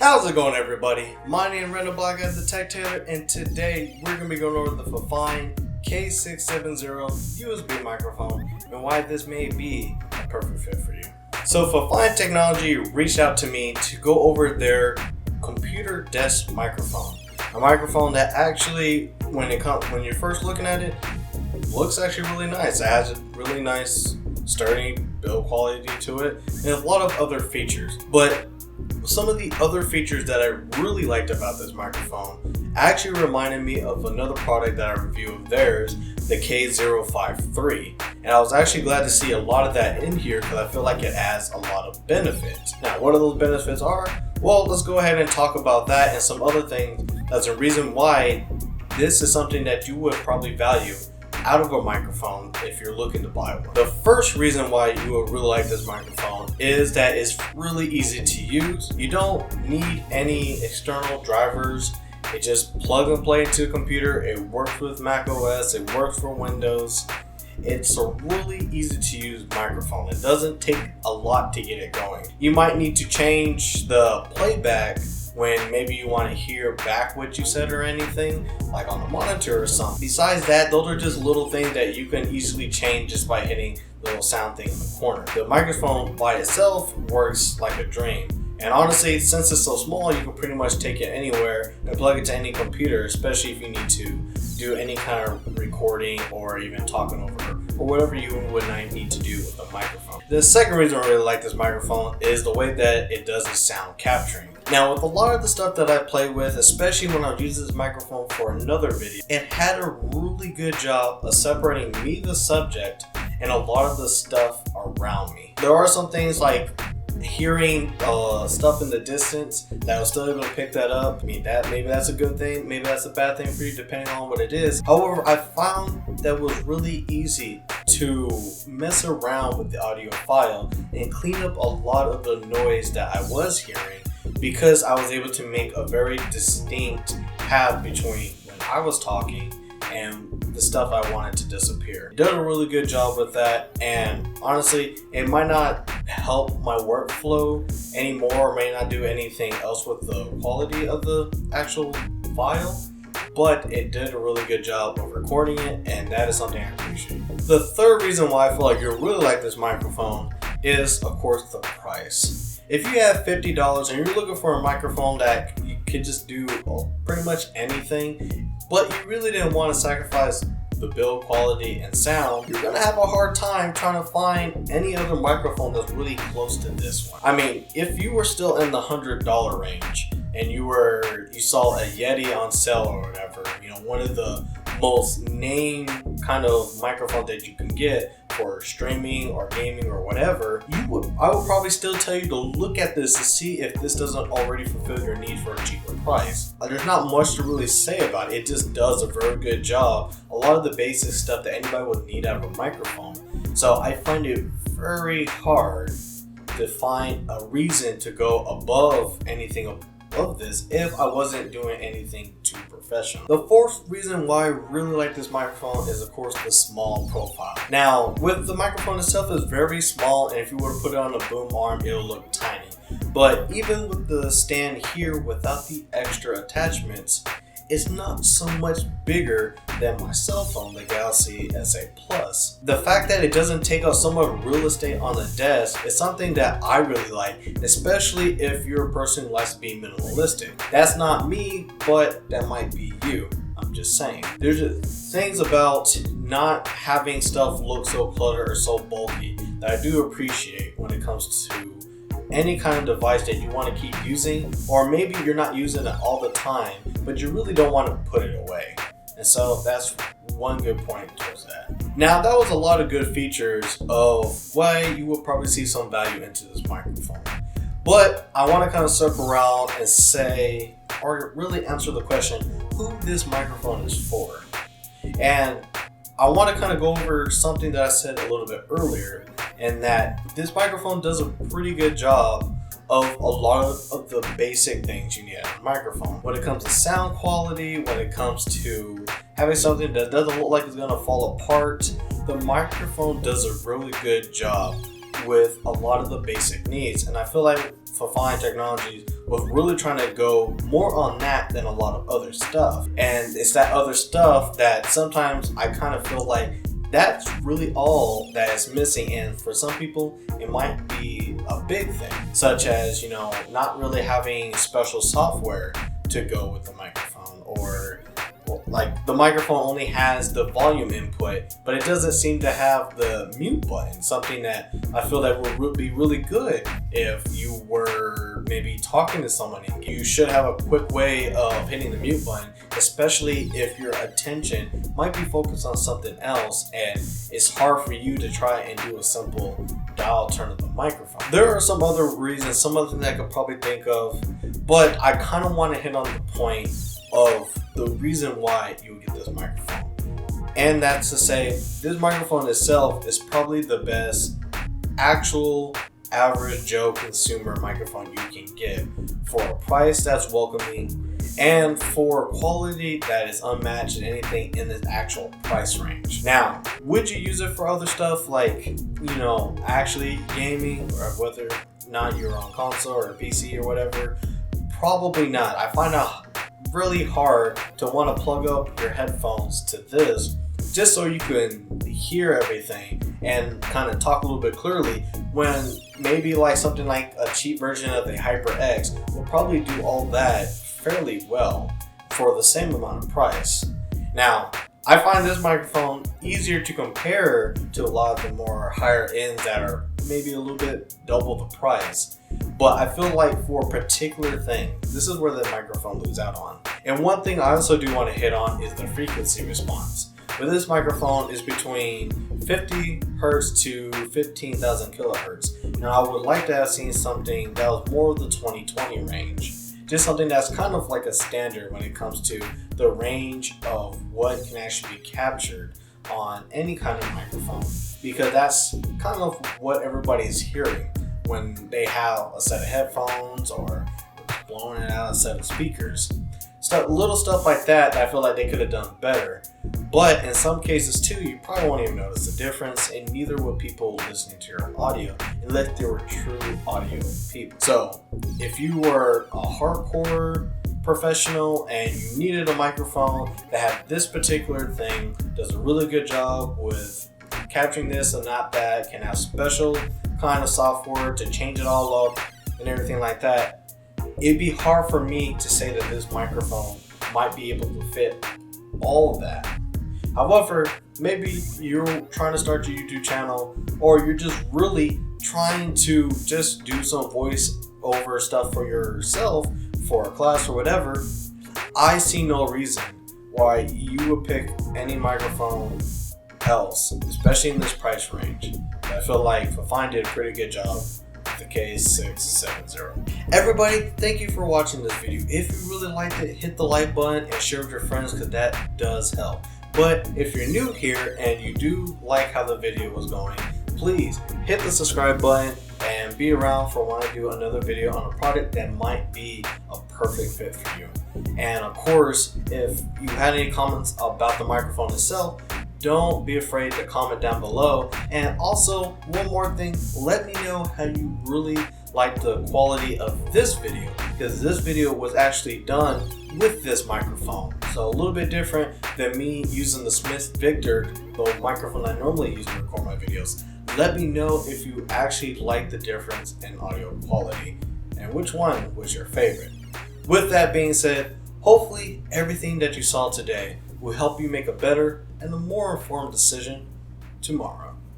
How's it going, everybody? My name is RndmBlkGuy, the Tech Tailor, and today we're going to be going over the FiFine K670 USB microphone and why this may be a perfect fit for you. So FiFine Technology reached out to me to go over their computer desk microphone. A microphone that actually, when you're first looking at it, looks actually really nice. It has a really nice sturdy build quality to it and a lot of other features. But some of the other features that I really liked about this microphone actually reminded me of another product that I reviewed of theirs, the K053. And I was actually glad to see a lot of that in here because I feel like it adds a lot of benefits. Now, what those benefits are? Well, let's go ahead and talk about that and some other things. That's a reason why this is something that you would probably value out of a microphone if you're looking to buy one. The first reason why you will really like this microphone is that it's really easy to use. You don't need any external drivers. It just plug and play into a computer. It works with Mac OS, it works for Windows. It's a really easy to use microphone. It doesn't take a lot to get it going. You might need to change the playback when maybe you want to hear back what you said or anything, like on the monitor or something. Besides that, those are just little things that you can easily change just by hitting the little sound thing in the corner. The microphone by itself works like a dream. And honestly, since it's so small, you can pretty much take it anywhere and plug it to any computer, especially if you need to do any kind of recording or even talking over or whatever you would need to do with a microphone. The second reason I really like this microphone is the way that it does the sound capturing. Now, with a lot of the stuff that I play with, especially when I use this microphone for another video, it had a really good job of separating me, the subject, and a lot of the stuff around me. There are some things like hearing stuff in the distance that was still able to pick that up. I mean, that maybe that's a good thing, maybe that's a bad thing for you depending on what it is. However, I found that it was really easy to mess around with the audio file and clean up a lot of the noise that I was hearing because I was able to make a very distinct path between when I was talking and the stuff I wanted to disappear. It did a really good job with that, and honestly, it might not help my workflow anymore or may not do anything else with the quality of the actual file, but it did a really good job of recording it, and that is something I appreciate. The third reason why I feel like you'll really like this microphone is, of course, the price. If you have $50 and you're looking for a microphone that you could just do pretty much anything, but you really didn't want to sacrifice the build quality and sound, you're gonna have a hard time trying to find any other microphone that's really close to this one. I mean, if you were still in the $100 range and you saw a Yeti on sale or whatever, one of the most named kind of microphone that you can get for streaming or gaming or whatever, I would probably still tell you to look at this to see if this doesn't already fulfill your need for a cheaper price. There's not much to really say about it. It just does a very good job. A lot of the basic stuff that anybody would need out of a microphone. So I find it very hard to find a reason to go above anything of this if I wasn't doing anything too professional. The fourth reason why I really like this microphone is, of course, the small profile. Now, with the microphone itself is very small, and if you were to put it on a boom arm, it'll look tiny. But even with the stand here without the extra attachments, it's not so much bigger than my cell phone, the Galaxy S8 Plus. The fact that it doesn't take up so much real estate on the desk is something that I really like, especially if you're a person who likes to be minimalistic. That's not me, but that might be you. I'm just saying. There's just things about not having stuff look so cluttered or so bulky that I do appreciate when it comes to any kind of device that you want to keep using, or maybe you're not using it all the time, but you really don't want to put it away. And so that's one good point towards that. Now, that was a lot of good features of why you will probably see some value into this microphone. But I want to kind of circle around and say, or really answer the question, who this microphone is for. And I want to kind of go over something that I said a little bit earlier, and that this microphone does a pretty good job of a lot of the basic things you need out of a microphone. When it comes to sound quality, when it comes to having something that doesn't look like it's going to fall apart, the microphone does a really good job with a lot of the basic needs. And I feel like FiFine Technologies was really trying to go more on that than a lot of other stuff. And it's that other stuff that sometimes I kind of feel like that's really all that is missing. And for some people, it might be a big thing, such as, not really having special software to go with the microphone, or like the microphone only has the volume input, but it doesn't seem to have the mute button, something that I feel that would be really good if you were maybe talking to someone. You should have a quick way of hitting the mute button, especially if your attention might be focused on something else and it's hard for you to try and do a simple dial turn of the microphone. There are some other reasons, some other things I could probably think of, but I kind of want to hit on the point of the reason why you would get this microphone. And that's to say, this microphone itself is probably the best actual average Joe consumer microphone you can get for a price that's welcoming and for quality that is unmatched in anything in this actual price range. Now, would you use it for other stuff like, actually gaming, or whether or not you're on console or PC or whatever? Probably not. I find out really hard to want to plug up your headphones to this just so you can hear everything and kind of talk a little bit clearly, when maybe like something like a cheap version of the HyperX will probably do all that fairly well for the same amount of price. Now, I find this microphone easier to compare to a lot of the more higher ends that are maybe a little bit double the price. But I feel like for a particular thing, this is where the microphone loses out on. And one thing I also do want to hit on is the frequency response. With this microphone is between 50 Hz to 15,000 kilohertz. And I would like to have seen something that was more of the 2020 range. Just something that's kind of like a standard when it comes to the range of what can actually be captured on any kind of microphone. Because that's kind of what everybody is hearing when they have a set of headphones or blowing it out a set of speakers. Little stuff like that I feel like they could have done better. But in some cases too, you probably won't even notice the difference, and neither would people listening to your audio unless they were true audio people. So if you were a hardcore professional and you needed a microphone that had this particular thing, does a really good job with capturing this and not that, can have special kind of software to change it all up and everything like that, it'd be hard for me to say that this microphone might be able to fit all of that. However, maybe you're trying to start your YouTube channel, or you're just really trying to just do some voice over stuff for yourself, for a class or whatever. I see no reason why you would pick any microphone else, especially in this price range. I feel like FiFine did a pretty good job with the K670. Everybody, thank you for watching this video. If you really liked it, hit the like button and share with your friends, because that does help. But if you're new here and you do like how the video was going, please hit the subscribe button and be around for when I do another video on a product that might be a perfect fit for you. And of course, if you had any comments about the microphone itself, don't be afraid to comment down below. And also, one more thing, let me know how you really like the quality of this video, because this video was actually done with this microphone. So a little bit different than me using the Smith Victor, the microphone I normally use to record my videos. Let me know if you actually like the difference in audio quality and which one was your favorite. With that being said, hopefully everything that you saw today will help you make a better and a more informed decision tomorrow.